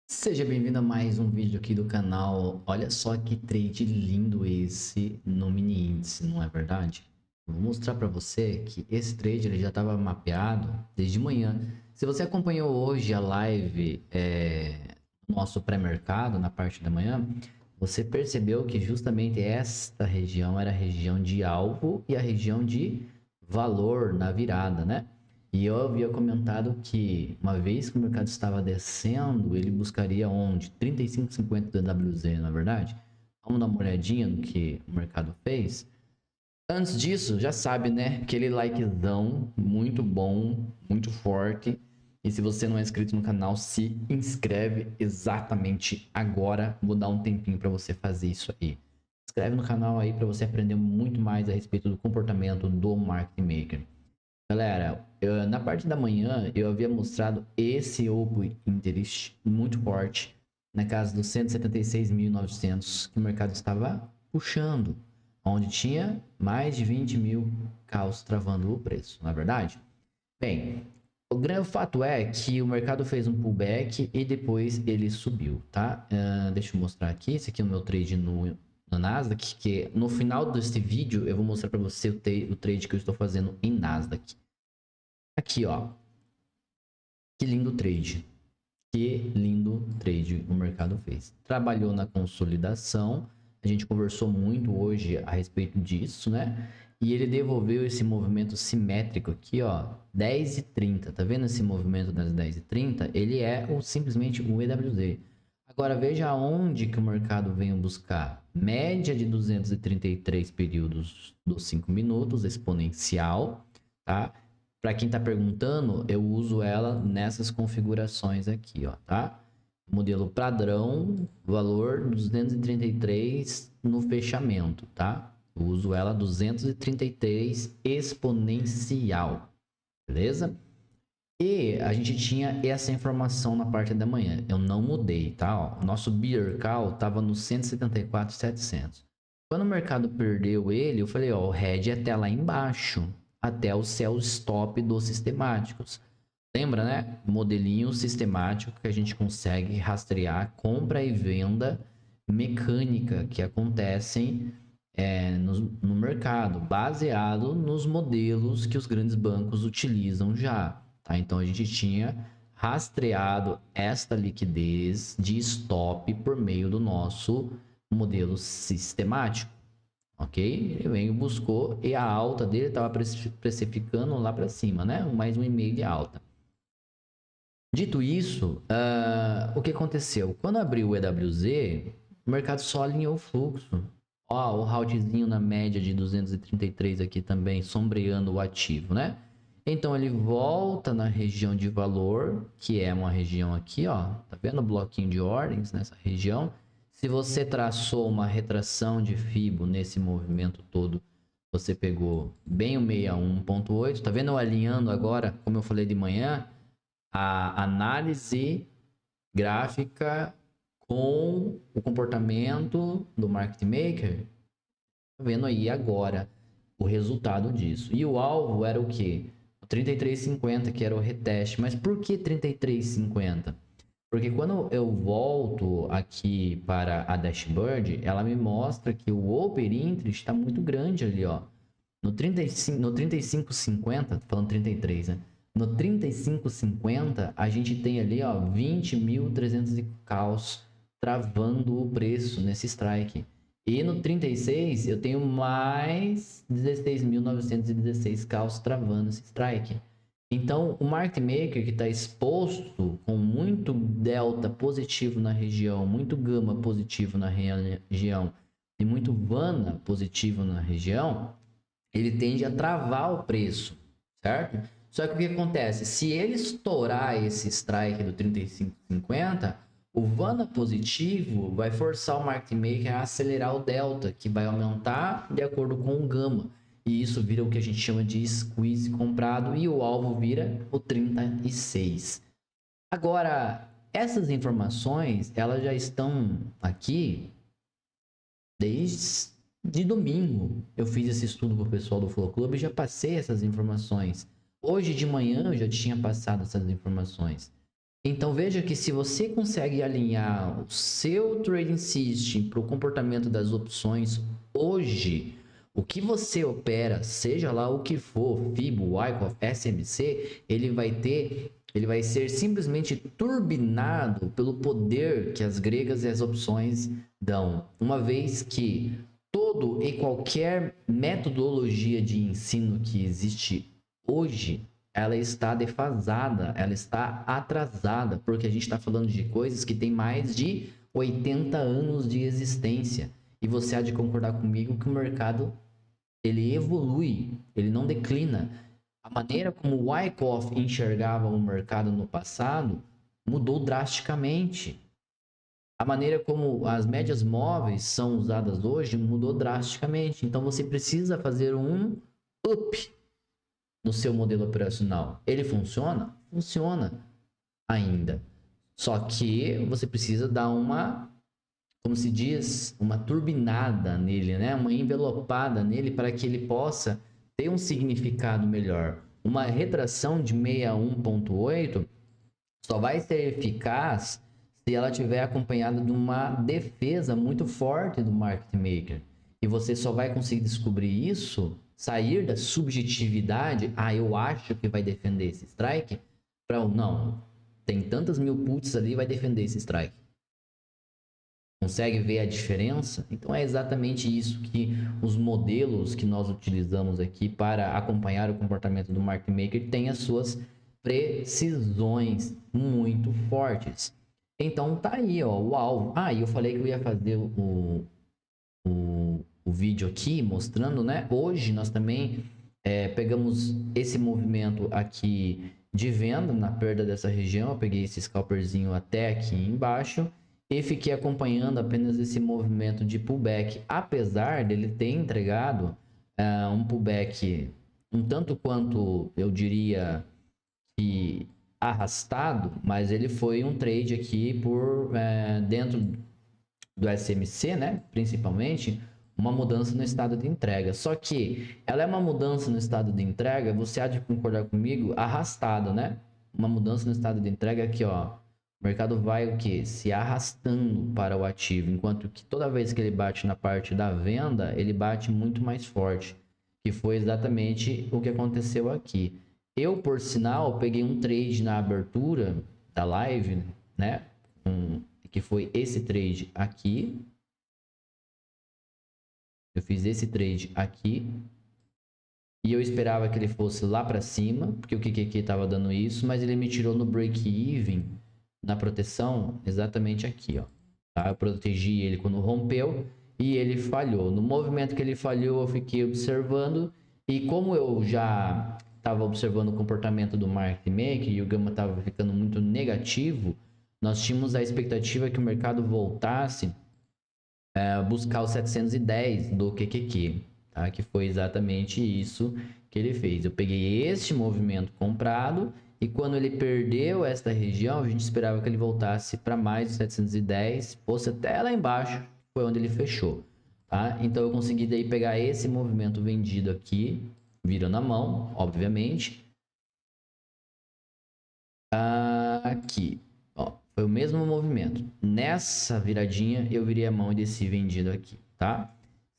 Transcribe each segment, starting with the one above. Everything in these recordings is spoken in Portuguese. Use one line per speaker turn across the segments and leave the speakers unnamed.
Seja bem-vindo a mais um vídeo aqui do canal. Olha só que trade lindo esse no mini índice, não é verdade? Eu vou mostrar para você que esse trade ele já estava mapeado desde manhã. Se você acompanhou hoje a live nosso pré-mercado na parte da manhã, você percebeu que justamente esta região era a região de alvo e a região de valor na virada, né? E eu havia comentado que uma vez que o mercado estava descendo, ele buscaria onde? 35,50 do EWZ, na verdade? Vamos dar uma olhadinha no que o mercado fez. Antes disso, já sabe, né? Aquele likezão muito bom, muito forte. E se você não é inscrito no canal, se inscreve exatamente agora. Vou dar um tempinho para você fazer isso aí. Se inscreve no canal aí para você aprender muito mais a respeito do comportamento do market maker. Galera, na parte da manhã eu havia mostrado esse open interest muito forte na casa dos 176.900 que o mercado estava puxando, onde tinha mais de 20 mil caos travando o preço, não é verdade? Bem, o grande fato é que o mercado fez um pullback e depois ele subiu, tá? Deixa eu mostrar aqui, esse aqui é o meu trade no Nasdaq, que no final desse vídeo eu vou mostrar para você o trade que eu estou fazendo em Nasdaq. Aqui, ó. Que lindo trade. Que lindo trade o mercado fez. Trabalhou na consolidação. A gente conversou muito hoje a respeito disso, né? E ele devolveu esse movimento simétrico aqui, ó, 10h30. Tá vendo esse movimento das 10h30? Ele é simplesmente o EWZ. Agora veja onde que o mercado veio buscar. Média de 233 períodos dos 5 minutos, exponencial, tá? Para quem está perguntando, eu uso ela nessas configurações aqui, ó, tá? Modelo padrão, valor 233 no fechamento, tá? Eu uso ela 233 exponencial, beleza? E a gente tinha essa informação na parte da manhã. Eu não mudei, tá? Ó, o nosso Beer Call estava no 174,700. Quando o mercado perdeu ele, eu falei, ó, o head é até lá embaixo, até o sell stop dos sistemáticos. Lembra, né? Modelinho sistemático que a gente consegue rastrear compra e venda mecânica que acontecem no mercado, baseado nos modelos que os grandes bancos utilizam já. Tá? Então a gente tinha rastreado esta liquidez de stop por meio do nosso modelo sistemático. Ok? Ele veio, buscou e a alta dele estava precificando lá para cima, né? Mais 1,5 de alta. Dito isso, o que aconteceu? Quando abriu o EWZ, o mercado só alinhou o fluxo. Ó, o haltzinho na média de 233 aqui também, sombreando o ativo, né? Então ele volta na região de valor, que é uma região aqui, ó. Tá vendo o bloquinho de ordens nessa região? Se você traçou uma retração de Fibo nesse movimento todo, você pegou bem o 61.8. Tá vendo eu alinhando agora, como eu falei de manhã? A análise gráfica com o comportamento do market maker, tá vendo aí agora o resultado disso. E o alvo era o quê? O 33,50, que era o reteste. Mas por que 33,50? Porque quando eu volto aqui para a dashboard, ela me mostra que o open interest está muito grande ali, ó. No 35, no 35,50, tô falando 33, né? No 35,50, a gente tem ali, ó, 20.300 e caos travando o preço nesse strike. E no 36, eu tenho mais 16.916 caos travando esse strike. Então, o market maker que está exposto com muito delta positivo na região, muito gama positivo na região e muito vana positivo na região, ele tende a travar o preço, certo? Só que o que acontece? Se ele estourar esse strike do 35,50, o Vana positivo vai forçar o market maker a acelerar o delta, que vai aumentar de acordo com o gama. E isso vira o que a gente chama de squeeze comprado e o alvo vira o 36. Agora, essas informações, elas já estão aqui desde domingo. Eu fiz esse estudo para o pessoal do Flow Club e já passei essas informações. Hoje de manhã eu já tinha passado essas informações. Então veja que se você consegue alinhar o seu trading system para o comportamento das opções hoje, o que você opera, seja lá o que for, FIBO, Wyckoff, SMC, ele vai ser simplesmente turbinado pelo poder que as gregas e as opções dão, uma vez que todo e qualquer metodologia de ensino que existe hoje, ela está defasada, ela está atrasada, porque a gente está falando de coisas que têm mais de 80 anos de existência. E você há de concordar comigo que o mercado ele evolui, ele não declina. A maneira como o Wyckoff enxergava o mercado no passado mudou drasticamente. A maneira como as médias móveis são usadas hoje mudou drasticamente. Então você precisa fazer um up no seu modelo operacional. Ele funciona? Funciona ainda. Só que você precisa dar uma, como se diz, uma turbinada nele, né? Uma envelopada nele para que ele possa ter um significado melhor. Uma retração de 61.8 só vai ser eficaz se ela tiver acompanhada de uma defesa muito forte do market maker. E você só vai conseguir descobrir isso, sair da subjetividade, eu acho que vai defender esse strike, para não, tem tantas mil puts ali, vai defender esse strike. Consegue ver a diferença? Então é exatamente isso que os modelos que nós utilizamos aqui para acompanhar o comportamento do market maker têm as suas precisões muito fortes. Então tá aí, ó, o alvo. E eu falei que eu ia fazer o vídeo aqui mostrando, né? Hoje nós também pegamos esse movimento aqui de venda na perda dessa região. Eu peguei esse scalperzinho até aqui embaixo e fiquei acompanhando apenas esse movimento de pullback, apesar dele ter entregado um pullback um tanto quanto, eu diria, que arrastado, mas ele foi um trade aqui por dentro do SMC, né? Principalmente, uma mudança no estado de entrega. Só que ela é uma mudança no estado de entrega, você há de concordar comigo, arrastado, né? Uma mudança no estado de entrega aqui, ó. O mercado vai o quê? Se arrastando para o ativo, enquanto que toda vez que ele bate na parte da venda, ele bate muito mais forte, que foi exatamente o que aconteceu aqui. Eu, por sinal, peguei um trade na abertura da live, né? Que foi esse trade aqui. Eu fiz esse trade aqui. E eu esperava que ele fosse lá para cima, porque o QQQ estava dando isso, mas ele me tirou no break-even, na proteção, exatamente aqui, ó. Tá? Eu protegi ele quando rompeu e ele falhou. No movimento que ele falhou, eu fiquei observando. E como eu já estava observando o comportamento do market maker e o gama estava ficando muito negativo, nós tínhamos a expectativa que o mercado voltasse a buscar os 710 do QQQ, tá? Que foi exatamente isso que ele fez. Eu peguei este movimento comprado e quando ele perdeu esta região, a gente esperava que ele voltasse para mais de 710, fosse até lá embaixo, foi onde ele fechou. Tá? Então eu consegui daí pegar esse movimento vendido aqui, virando a mão, obviamente. Aqui, ó, foi o mesmo movimento. Nessa viradinha eu virei a mão e desci vendido aqui, tá?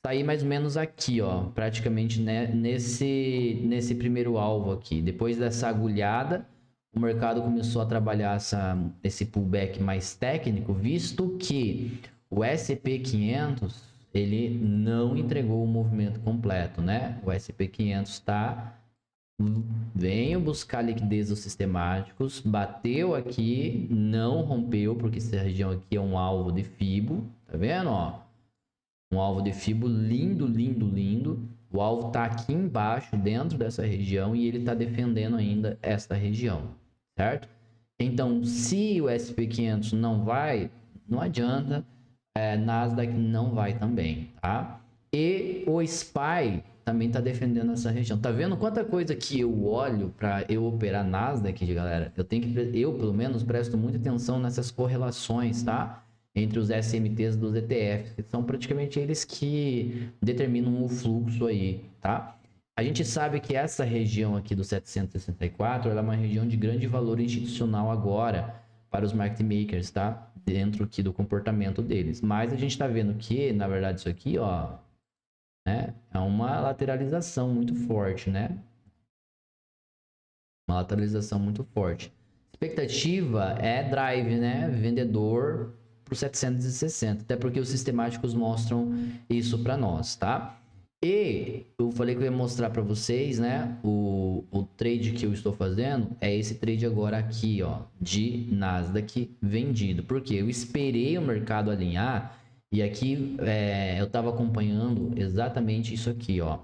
Saí mais ou menos aqui, ó, praticamente nesse primeiro alvo aqui. Depois dessa agulhada, o mercado começou a trabalhar esse pullback mais técnico, visto que o SP500 ele não entregou o movimento completo, né? O SP500 está venho buscar liquidez dos sistemáticos, bateu aqui, não rompeu, porque essa região aqui é um alvo de FIBO, tá vendo, ó? Um alvo de FIBO lindo, lindo, lindo. O alvo tá aqui embaixo, dentro dessa região, e ele tá defendendo ainda esta região, certo? Então, se o SP500 não vai, não adianta, Nasdaq não vai também, tá? E o SPY também tá defendendo essa região. Tá vendo quanta coisa que eu olho para eu operar Nasdaq, galera? Eu pelo menos presto muita atenção nessas correlações, tá? Entre os SMTs dos ETFs, que são praticamente eles que determinam o fluxo aí, tá? A gente sabe que essa região aqui do 764, ela é uma região de grande valor institucional agora, para os market makers, tá? Dentro aqui do comportamento deles. Mas a gente está vendo que, na verdade, isso aqui, ó, né, é uma lateralização muito forte, né? Uma lateralização muito forte. Expectativa é drive, né? Vendedor para o 760, até porque os sistemáticos mostram isso para nós, tá? E eu falei que eu ia mostrar para vocês, né? O trade que eu estou fazendo é esse trade agora aqui, ó, de Nasdaq vendido. Porque eu esperei o mercado alinhar e aqui eu estava acompanhando exatamente isso aqui, ó.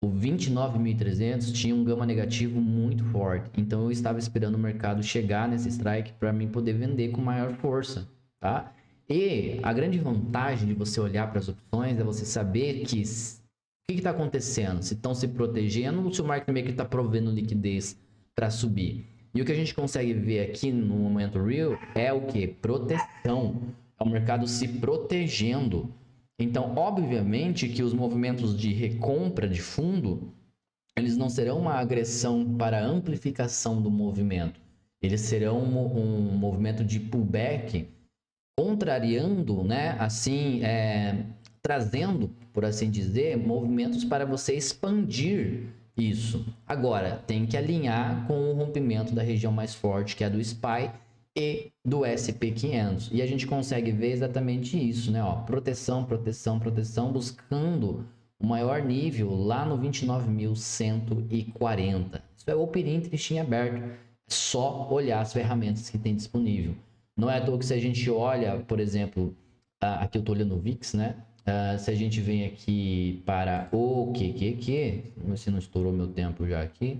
O 29.300 tinha um gama negativo muito forte, então eu estava esperando o mercado chegar nesse strike para mim poder vender com maior força, tá? E a grande vantagem de você olhar para as opções é você saber que o que está acontecendo, se estão se protegendo ou se o market maker está provendo liquidez para subir. E o que a gente consegue ver aqui no momento real é o que? Proteção. É o mercado se protegendo. Então, obviamente que os movimentos de recompra de fundo, eles não serão uma agressão para amplificação do movimento. Eles serão um movimento de pullback, contrariando, né, assim, trazendo, por assim dizer, movimentos para você expandir isso. Agora, tem que alinhar com o rompimento da região mais forte, que é a do SPY, e do SP500. E a gente consegue ver exatamente isso, né? Ó, proteção, proteção, proteção, buscando o maior nível lá no 29.140. Isso é Open Interest em aberto. É só olhar as ferramentas que tem disponível. Não é à toa que se a gente olha, por exemplo, aqui eu estou olhando o VIX, né? Se a gente vem aqui para o QQQ, vamos ver se não estourou meu tempo já aqui.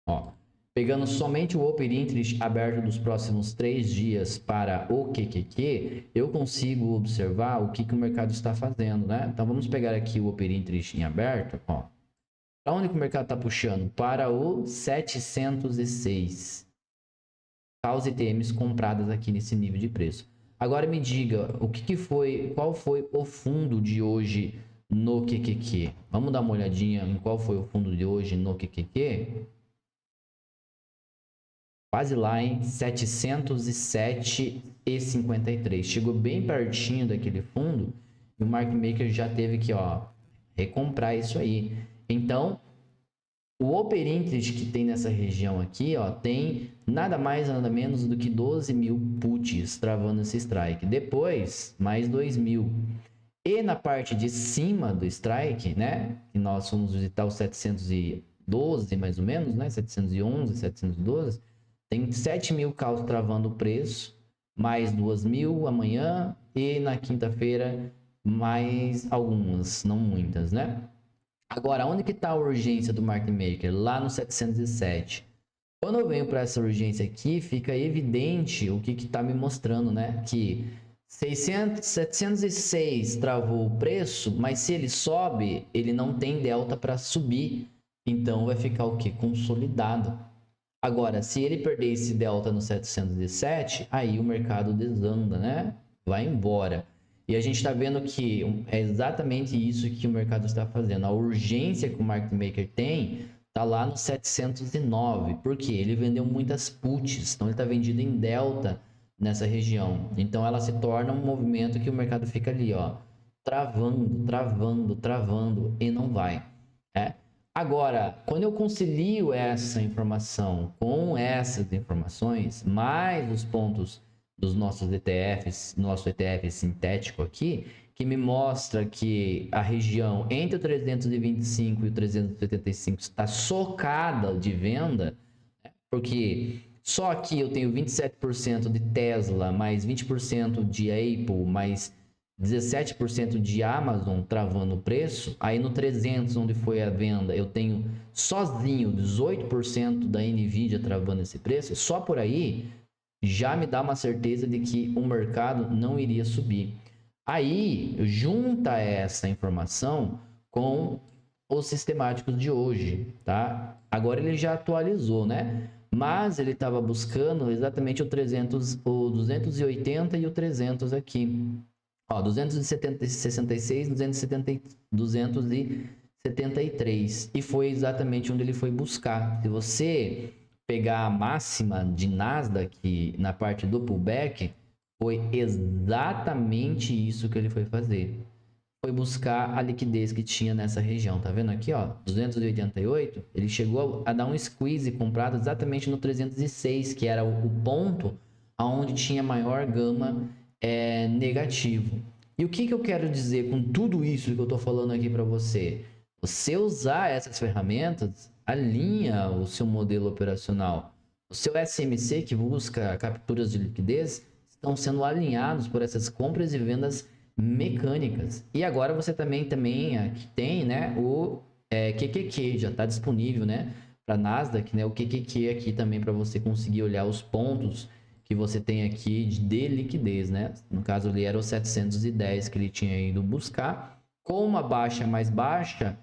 Ó, pegando somente o Open Interest aberto dos próximos 3 dias para o QQQ, eu consigo observar o que o mercado está fazendo, né? Então vamos pegar aqui o Open Interest em aberto, ó. Para onde que o mercado está puxando? Para o 706. Caos ITMs compradas aqui nesse nível de preço. Agora me diga, qual foi o fundo de hoje no QQQ? Vamos dar uma olhadinha em qual foi o fundo de hoje no QQQ? Quase lá em 707,53. Chegou bem pertinho daquele fundo e o market maker já teve que, ó, recomprar isso aí. Então, o Open Interest que tem nessa região aqui, ó, tem nada mais nada menos do que 12 mil puts travando esse strike. Depois, mais 2 mil. E na parte de cima do strike, né, que nós fomos visitar o 712 mais ou menos, né, 711, 712, tem 7 mil caos travando o preço, mais 2 mil amanhã e na quinta-feira mais algumas, não muitas, né? Agora, onde que está a urgência do market maker? Lá no 707. Quando eu venho para essa urgência aqui, fica evidente o que está me mostrando, né? Que 706 travou o preço, mas se ele sobe, ele não tem delta para subir. Então vai ficar o que? Consolidado. Agora, se ele perder esse delta no 707, aí o mercado desanda, né? Vai embora. E a gente está vendo que é exatamente isso que o mercado está fazendo. A urgência que o market maker tem está lá no 709, porque ele vendeu muitas puts, então ele está vendido em delta nessa região. Então ela se torna um movimento que o mercado fica ali, ó, travando, travando, travando e não vai. Agora, quando eu concilio essa informação com essas informações, mais os pontos dos nossos ETFs, nosso ETF sintético aqui, que me mostra que a região entre o 325 e o 375 está socada de venda, porque só aqui eu tenho 27% de Tesla, mais 20% de Apple, mais 17% de Amazon travando o preço. Aí no 300, onde foi a venda, eu tenho sozinho 18% da Nvidia travando esse preço. Só por aí já me dá uma certeza de que o mercado não iria subir. Aí junta essa informação com os sistemáticos de hoje, tá? Agora ele já atualizou, né? Mas ele estava buscando exatamente o 300, o 280 e o 300 aqui. Ó, 266, 273. E foi exatamente onde ele foi buscar. Se você pegar a máxima de Nasdaq na parte do pullback, foi exatamente isso que ele foi fazer. Foi buscar a liquidez que tinha nessa região. Tá vendo aqui, ó? 288, ele chegou a dar um squeeze comprado exatamente no 306, que era o ponto onde tinha maior gama negativo. E o que eu quero dizer com tudo isso que eu tô falando aqui para você? Você usar essas ferramentas alinha o seu modelo operacional. O seu SMC, que busca capturas de liquidez, estão sendo alinhados por essas compras e vendas mecânicas. E agora você também aqui tem, né, o QQQ, já está disponível, né, para Nasdaq, né, o QQQ aqui também para você conseguir olhar os pontos que você tem aqui de liquidez, né? No caso ali era o 710 que ele tinha ido buscar. Com uma baixa mais baixa,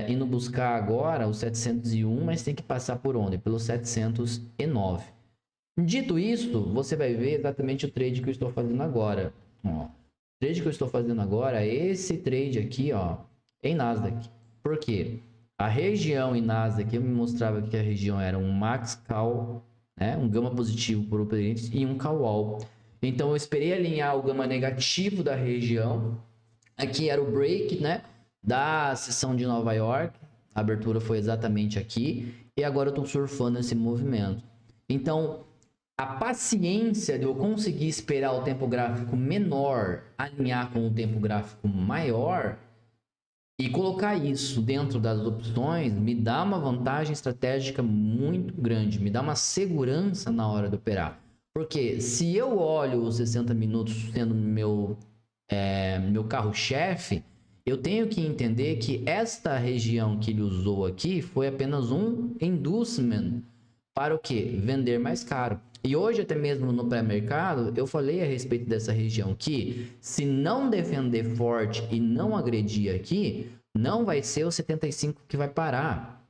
indo buscar agora o 701, mas tem que passar por onde? Pelo 709. Dito isso, você vai ver exatamente o trade que eu estou fazendo agora. Ó, o trade que eu estou fazendo agora é esse trade aqui, ó, em Nasdaq. Por quê? A região em Nasdaq, eu me mostrava que a região era um max call, né, um gama positivo por operante e um call all. Então eu esperei alinhar o gama negativo da região. Aqui era o break, né, da sessão de Nova York. A abertura foi exatamente aqui e agora eu estou surfando esse movimento. Então, a paciência de eu conseguir esperar o tempo gráfico menor alinhar com o tempo gráfico maior e colocar isso dentro das opções me dá uma vantagem estratégica muito grande, me dá uma segurança na hora de operar. Porque se eu olho os 60 minutos sendo meu carro-chefe, eu tenho que entender que esta região que ele usou aqui foi apenas um inducement para o quê? Vender mais caro. E hoje, até mesmo no pré-mercado, eu falei a respeito dessa região que, se não defender forte e não agredir aqui, não vai ser o 75 que vai parar.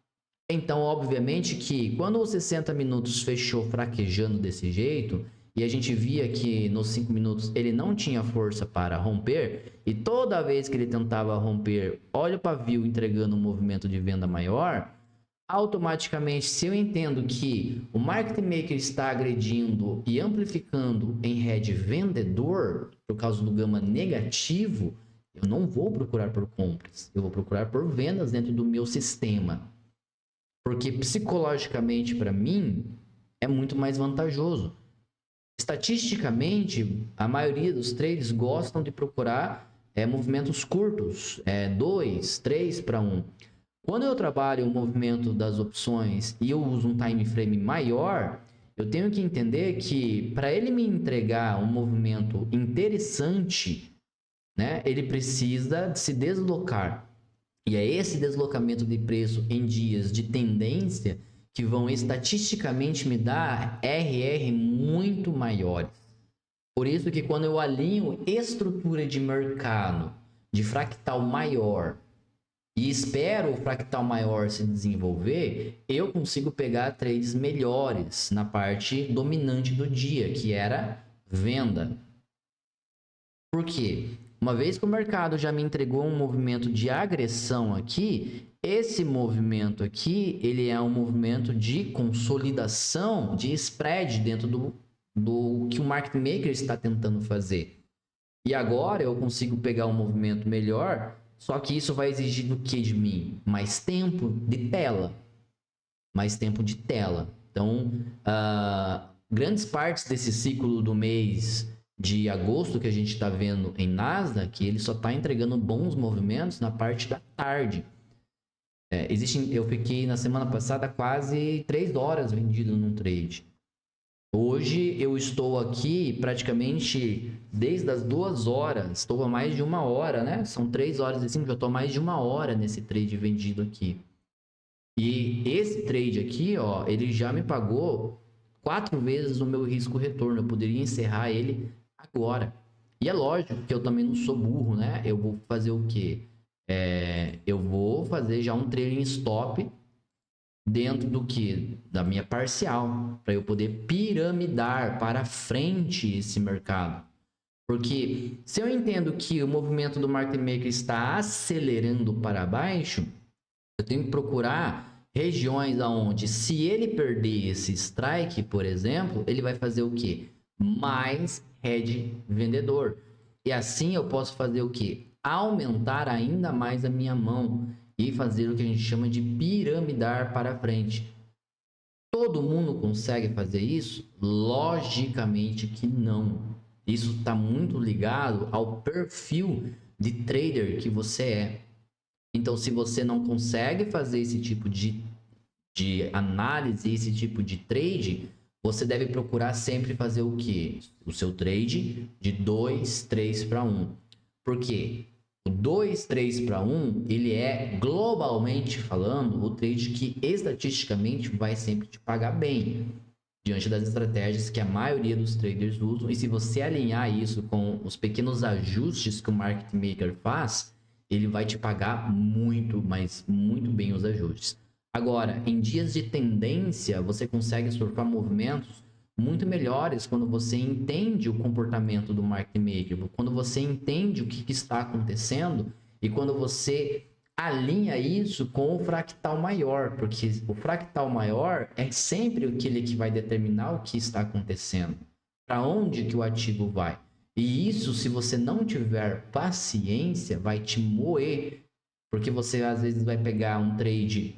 Então, obviamente que quando os 60 minutos fechou fraquejando desse jeito, e a gente via que nos 5 minutos ele não tinha força para romper, e toda vez que ele tentava romper, olha o pavio entregando um movimento de venda maior, automaticamente, se eu entendo que o market maker está agredindo e amplificando em head vendedor por causa do gama negativo, eu não vou procurar por compras, eu vou procurar por vendas dentro do meu sistema. Porque psicologicamente, para mim, é muito mais vantajoso. Estatisticamente, a maioria dos traders gostam de procurar movimentos curtos, 2, 3 para 1. Quando eu trabalho o movimento das opções e eu uso um time frame maior, eu tenho que entender que para ele me entregar um movimento interessante, né, ele precisa se deslocar. E é esse deslocamento de preço em dias de tendência que vão estatisticamente me dar RR muito maiores. Por isso que quando eu alinho estrutura de mercado de fractal maior e espero o fractal maior se desenvolver, eu consigo pegar trades melhores na parte dominante do dia, que era venda. Por quê? Uma vez que o mercado já me entregou um movimento de agressão aqui, esse movimento aqui, ele é um movimento de consolidação de spread dentro do que o market maker está tentando fazer. E agora eu consigo pegar um movimento melhor, só que isso vai exigir do que de mim? Mais tempo de tela. Mais tempo de tela. Então, grandes partes desse ciclo do mês de agosto que a gente está vendo em Nasdaq, ele só está entregando bons movimentos na parte da tarde. Eu fiquei na semana passada quase 3 horas vendido num trade. Hoje eu estou aqui praticamente desde as 2 horas, estou há mais de 1 hora, né? São 3 horas e 5, já estou mais de 1 hora nesse trade vendido aqui. E esse trade aqui, ó, ele já me pagou 4 vezes o meu risco retorno. Eu poderia encerrar ele agora. E é lógico que eu também não sou burro, né? Eu vou fazer o quê? Eu vou fazer já um trailing stop dentro do que? Da minha parcial, para eu poder piramidar para frente esse mercado. Porque se eu entendo que o movimento do market maker está acelerando para baixo, eu tenho que procurar regiões aonde, se ele perder esse strike, por exemplo, ele vai fazer o quê? Mais head vendedor. E assim eu posso fazer o quê? Aumentar ainda mais a minha mão e fazer o que a gente chama de piramidar para frente. Todo mundo consegue fazer isso? Logicamente que não. Isso está muito ligado ao perfil de trader que você é. Então, se você não consegue fazer esse tipo de análise, esse tipo de trade, você deve procurar sempre fazer o quê? O seu trade de 2, 3 para 1. Por quê? O 2, 3 para 1, ele é, globalmente falando, o trade que estatisticamente vai sempre te pagar bem, diante das estratégias que a maioria dos traders usam. E se você alinhar isso com os pequenos ajustes que o market maker faz, ele vai te pagar muito, mas muito bem os ajustes. Agora, em dias de tendência, você consegue surfar movimentos muito melhores quando você entende o comportamento do market maker, quando você entende o que está acontecendo e quando você alinha isso com o fractal maior, porque o fractal maior é sempre aquele que vai determinar o que está acontecendo, para onde que o ativo vai. E isso, se você não tiver paciência, vai te moer, porque você às vezes vai pegar um trade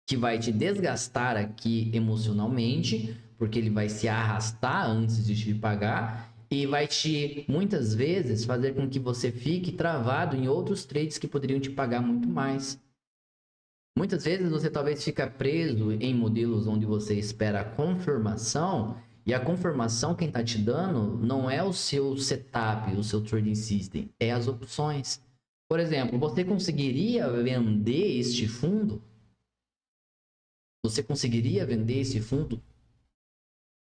que vai te desgastar aqui emocionalmente, porque ele vai se arrastar antes de te pagar e vai te, muitas vezes, fazer com que você fique travado em outros trades que poderiam te pagar muito mais. Muitas vezes você talvez fica preso em modelos onde você espera a confirmação, e a confirmação quem está te dando não é o seu setup, o seu trading system, é as opções. Por exemplo, você conseguiria vender este fundo? Você conseguiria vender esse fundo?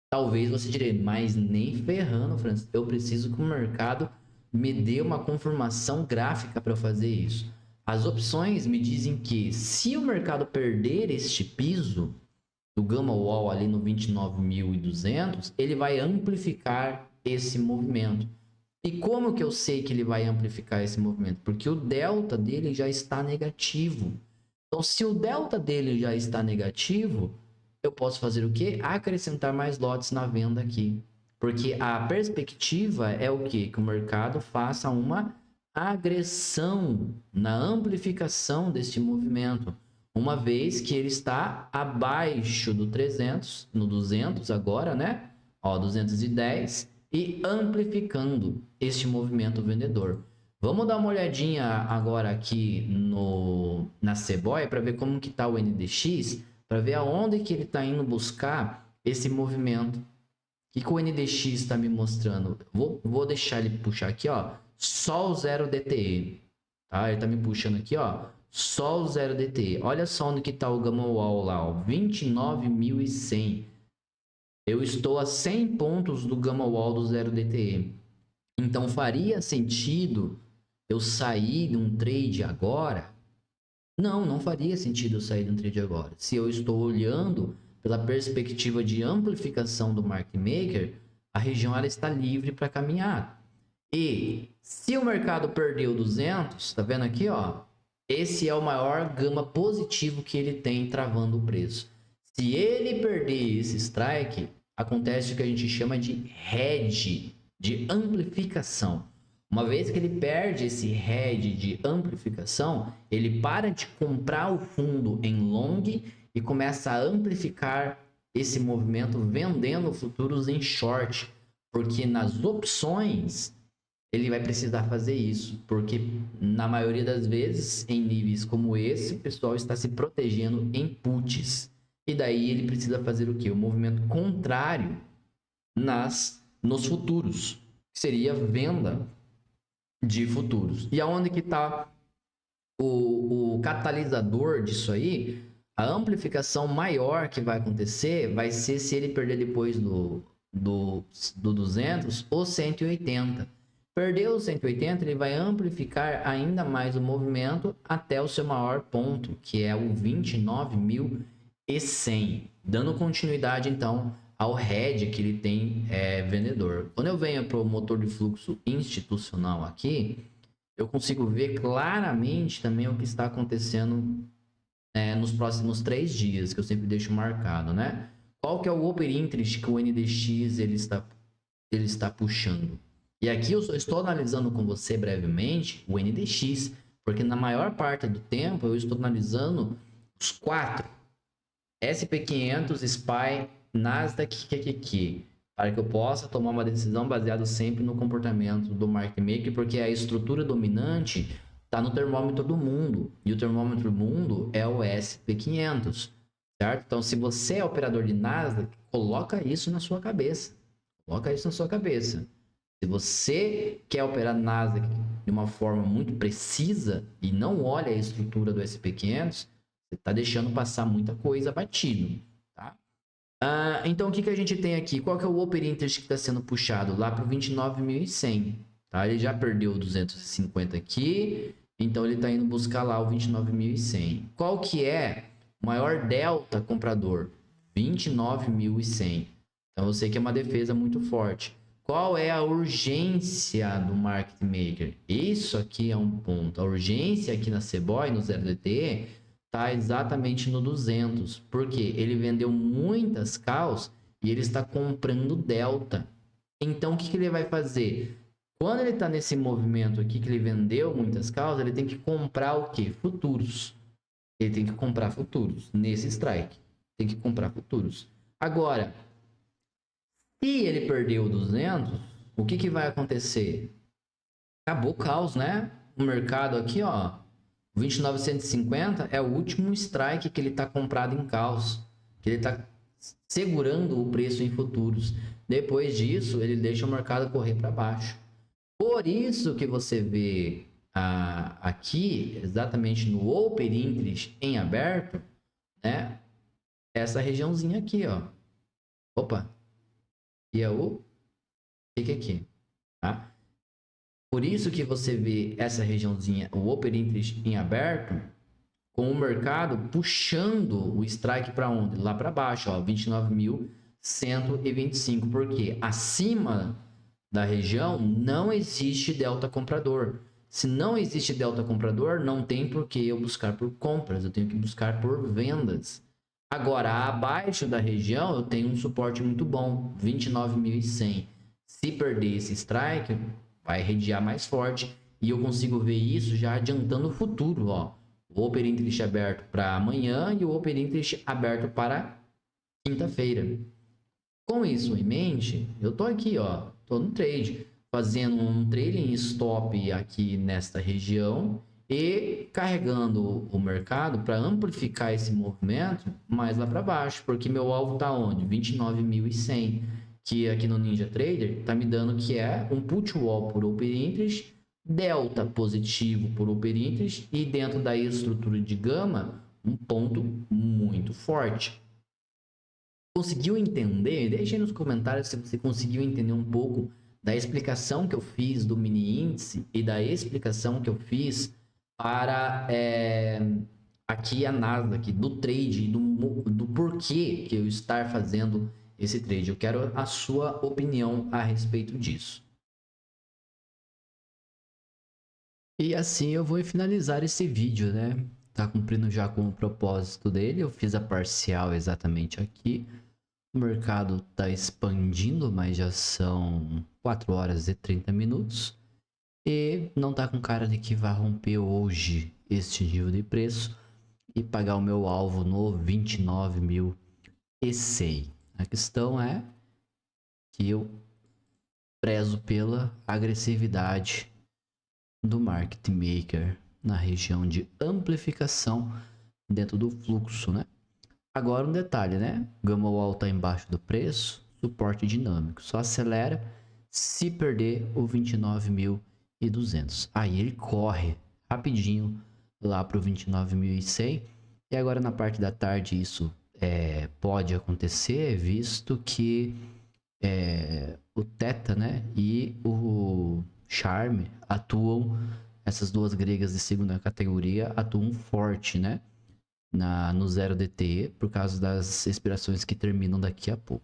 Talvez você diria, mas nem ferrando, Francis. Eu preciso que o mercado me dê uma confirmação gráfica para fazer isso. As opções me dizem que se o mercado perder este piso do Gamma Wall ali no 29.200, ele vai amplificar esse movimento. E como que eu sei que ele vai amplificar esse movimento? Porque o delta dele já está negativo. Então, se o delta dele já está negativo, eu posso fazer o quê? Acrescentar mais lotes na venda aqui. Porque a perspectiva é o quê? Que o mercado faça uma agressão na amplificação deste movimento, uma vez que ele está abaixo do 300, no 200 agora, né? Ó, 210, e amplificando este movimento vendedor. Vamos dar uma olhadinha agora aqui na CBOE para ver como que está o NDX, para ver aonde que ele está indo buscar esse movimento. O que o NDX está me mostrando? Vou deixar ele puxar aqui, ó, só o 0 DTE. Tá? Ele está me puxando aqui, ó, só o 0 DTE. Olha só onde que está o Gamma Wall lá, ó, 29.100. Eu estou a 100 pontos do Gamma Wall do 0 DTE. Então faria sentido eu sair de um trade agora? Não faria sentido eu sair de um trade agora. Se eu estou olhando pela perspectiva de amplificação do market maker, a região ela está livre para caminhar. E se o mercado perdeu 200, tá vendo aqui, ó? Esse é o maior gama positivo que ele tem travando o preço. Se ele perder esse strike, acontece o que a gente chama de hedge, de amplificação. Uma vez que ele perde esse hedge de amplificação, ele para de comprar o fundo em long e começa a amplificar esse movimento vendendo futuros em short, porque nas opções ele vai precisar fazer isso, porque na maioria das vezes, em níveis como esse, o pessoal está se protegendo em puts. E daí ele precisa fazer o quê? O movimento contrário nos futuros, que seria venda de futuros. E aonde que está o catalisador disso aí? A amplificação maior que vai acontecer vai ser se ele perder depois do 200 ou 180. Perdeu o 180, ele vai amplificar ainda mais o movimento até o seu maior ponto, que é o 29.100. Dando continuidade, então, ao head que ele tem vendedor. Quando eu venho para o motor de fluxo institucional aqui, eu consigo ver claramente também o que está acontecendo nos próximos 3 dias, que eu sempre deixo marcado, né? Qual que é o Open Interest que o NDX ele está puxando? E aqui eu só estou analisando com você brevemente o NDX, porque na maior parte do tempo eu estou analisando os 4. SP500, SPY, Nasdaq, QQQ, para que eu possa tomar uma decisão baseada sempre no comportamento do market maker, porque a estrutura dominante está no termômetro do mundo, e o termômetro do mundo é o SP500, certo? Então, se você é operador de Nasdaq, coloca isso na sua cabeça. Coloca isso na sua cabeça. Se você quer operar Nasdaq de uma forma muito precisa e não olha a estrutura do SP500, você está deixando passar muita coisa batido, tá? Então, o que a gente tem aqui? Qual que é o Open Interest que está sendo puxado? Lá para o 29.100, tá? Ele já perdeu 250 aqui, então ele está indo buscar lá o 29.100. Qual que é o maior delta comprador? 29.100. Então, eu sei que é uma defesa muito forte. Qual é a urgência do market maker? Isso aqui é um ponto. A urgência aqui na CBOI, no 0DTE, está exatamente no 200. Porque ele vendeu muitas calls e ele está comprando delta. Então, o que ele vai fazer? Quando ele está nesse movimento aqui, que ele vendeu muitas calls, ele tem que comprar o quê? Futuros. Ele tem que comprar futuros nesse strike. Tem que comprar futuros. Agora, se ele perdeu 200, o que vai acontecer? Acabou o caos, né? O mercado aqui, ó, 29.150 é o último strike que ele está comprado em caos, que ele está segurando o preço em futuros. Depois disso, ele deixa o mercado correr para baixo. Por isso que você vê aqui, exatamente no Open Interest em aberto, né? Essa regiãozinha aqui, ó. Opa! E é o QQQ, tá? Por isso que você vê essa regiãozinha, o Open Interest em aberto, com o mercado puxando o strike para onde? Lá para baixo, ó, 29.125, porque acima da região não existe delta comprador. Se não existe delta comprador, não tem por que eu buscar por compras, eu tenho que buscar por vendas. Agora, abaixo da região, eu tenho um suporte muito bom, 29.100. Se perder esse strike, vai redear mais forte. E eu consigo ver isso já adiantando o futuro, ó. O Open Interest aberto para amanhã e o Open Interest aberto para quinta-feira. Com isso em mente, eu tô aqui, ó, tô no trade, fazendo um trailing stop aqui nesta região e carregando o mercado para amplificar esse movimento mais lá para baixo, porque meu alvo tá onde? 29.100, que aqui no Ninja Trader tá me dando que é um put wall por Open Interest, delta positivo por Open Interest e dentro da estrutura de gama, um ponto muito forte. Conseguiu entender? Deixe aí nos comentários se você conseguiu entender um pouco da explicação que eu fiz do mini índice e da explicação que eu fiz para aqui a Nasdaq, do trade, do porquê que eu estar fazendo esse trade. Eu quero a sua opinião a respeito disso. E assim eu vou finalizar esse vídeo, né? Tá cumprindo já com o propósito dele. Eu fiz a parcial exatamente aqui. O mercado está expandindo, mas já são 4 horas e 30 minutos. E não está com cara de que vai romper hoje este nível de preço e pagar o meu alvo no 29.100. A questão é que eu prezo pela agressividade do market maker na região de amplificação dentro do fluxo, né? Agora um detalhe, né? Gama wall está embaixo do preço, suporte dinâmico. Só acelera se perder o 29.200. Aí ele corre rapidinho lá para o 29.100. E agora na parte da tarde isso pode acontecer, visto que o Theta, né, e o Charme atuam, essas duas gregas de segunda categoria atuam forte, né? No 0DTE, por causa das expirações que terminam daqui a pouco.